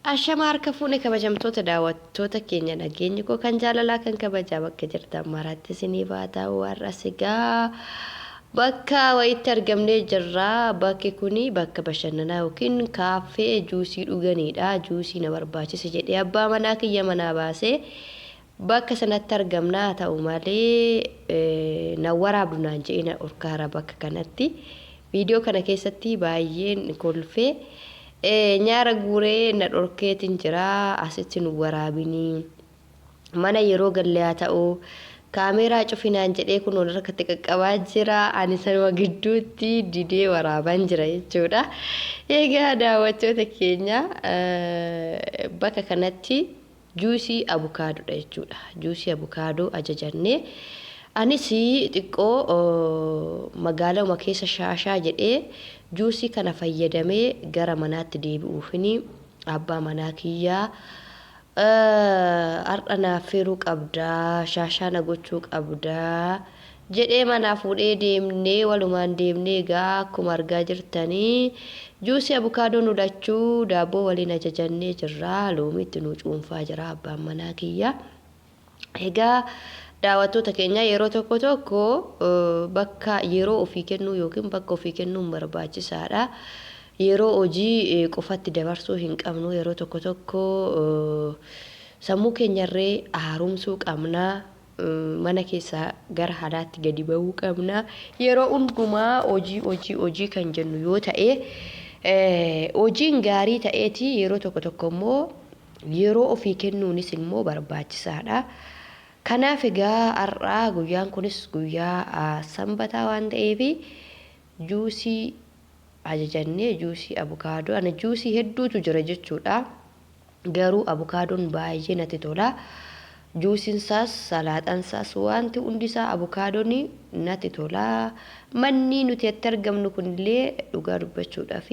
Ashamaar kafuune kabajamtoota daawwattoota keenya nageenya koo kan jaalalaa kan kabajaa bakka jirtan maraatti isiniif haa ta'u har'as egaa bakka wayitti argamnee jirra. Bakki kuni bakka bashannanaa yookiin kaaffee juusii dhuganidha. Juusii na barbaachise jedhee abbaa manaa kiyya manaa baasee bakka sanatti argamna. Haa ta'u malee na waraabdu naan jedhee na dhorkaara bakka kanatti. Viidiyoo kana keessatti baay'een kolfee nyaara guuree na dhorkeetiin jira. Asitti nu waraabinii mana yeroo gallee haa ta'u kaameeraa cufinaan jedhee kun ol harkatti qaqqabaa jira. Ani sanuma gidduutti didee waraaban jira jechuudha. Egaa daawwattoota keenya bakka kanatti juusii abukaadodha jechuudha. Juusii abukaadoo ajajannee anis xiqqoo magaalaa keessa shaashaa jedhee juusii kana fayyadamee gara manaatti deebi'uufini abbaa manaa kiyyaa har'a naaf firuu qabdaa shaashaa na gochuu qabdaa jedhee manaa fuudhee deemnee walumaan deemnee egaa akkuma argaa jirtanii juusii abukaadoo nu lachuu daabboo waliin ajajannee jirra. Loomiitti nu cuunfaa jira abbaan manaa kiyyaa. Egaa daawwattoota keenya yeroo tokko bakka yeroo ofii kennuu yookiin bakka ofii kennuun barbaachisaadha. Yeroo hojii qofatti dabarsuu hin qabnu. Yeroo tokko sammuu keenyarree haaromsuu qabna. Mana keessaa gara alaatti gadi ba'uu qabna. Yeroo hundumaa hojii kan jennu yoo ta'e hojiin gaarii ta'eeti. Yeroo tokko immoo yeroo ofii kennuunis immoo barbaachisaadha. Kanaaf egaa har'aa guyyaan kunis guyyaa sanbataa waan ta'eef juusii ajajannee juusii abukaadoo ana juusii hedduutu jira jechuudha. Garuu abukaadoon baay'ee natti tola. Juusiin isaas salaaxaan isaas wanti hundi isaa abukaadoon natti tola. Manni nuti itti argamnu kunillee dhugaa dubbachuudhaaf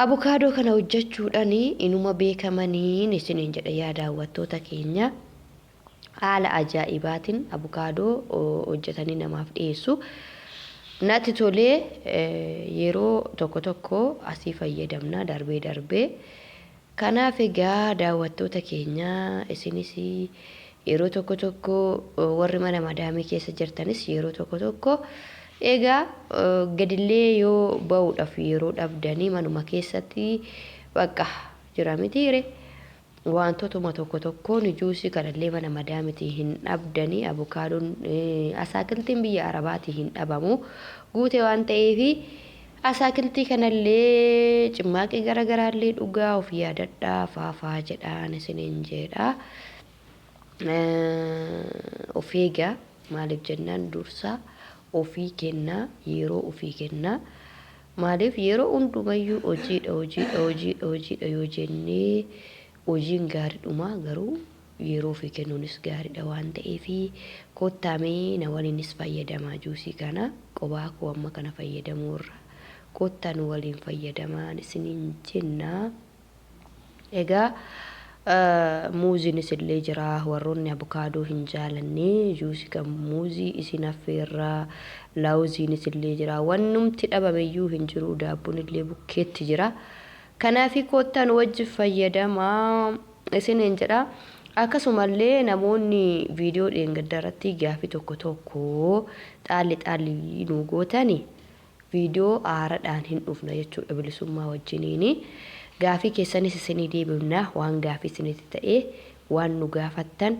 abukaadoo kana hojjechuudhaan inuma beekamaniin isiniin jedha yaa daawwattoota keenya. Haala ajaa'ibaatiin abukaadoo hojjetanii namaaf dhiyeessu. Natti tolee yeroo tokko asii fayyadamna darbee. Kanaaf egaa daawwattoota keenya isinis yeroo tokko warri mana madaamii keessa jirtanis yeroo tokko egaa gadillee yoo ba'uudhaaf yeroo dhabdanii manuma keessatti bakka jira mitiire. Wantootuma tokkoon juusii kanallee mana madaamitii hin dhabdanii abukaadoon asaakiltiin biyya arabaatii hin dhabamu guute waan ta'eef asaakiltii kanallee cimmaaqii garaagaraallee dhugaa of yaadadhaa faafaa jedhaan isiniin jedha. Of eegaa maaliif jennaan dursa ofii kennaa yeroo ofii kennaa. Maaliif yeroo hundumayyuu hojiidha yoo jennee hojiin gaariidhuma garuu yeroo ofii kennuunis gaariidha waan ta'eef kottaamee na waliinis fayyadamaa juusii kana qophaa koo amma kana fayyadamuurra kottaa nu waliin fayyadamaan isiniin jenna. Egaa muuziinis illee jira warroonni abukaadoo hin jaalanne juusii kan muuzii isin affeerraa laawuziinis illee jira wannumti dhabameyyuu hin jiru daabboon illee bukkeetti jira. Kanaafi kottaan wajji fayyadamaa isiniin jedha. Akkasumallee namoonni viidiyoo dheengaddarratti gaafii tokko xaalli nu gootani viidiyoo aaraadhaan hin dhufna jechuudha bilisummaa wajjiniini. Gaafii keessanis isinii deebifna waan gaafii isinitti ta'e waan nu gaafattan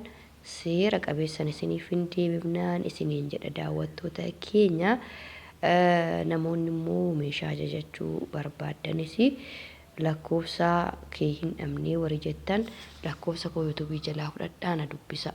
seera qabeessan isiniif hin deebifnaan isiniin jedha daawwattoota keenya. Namoonni immoo meeshaa ajajachuu barbaaddanis lakkoofsa kee hin dhabnee warri jettan lakkoofsa koo yuutuubii jalaa fudhadhaa na dubbisa.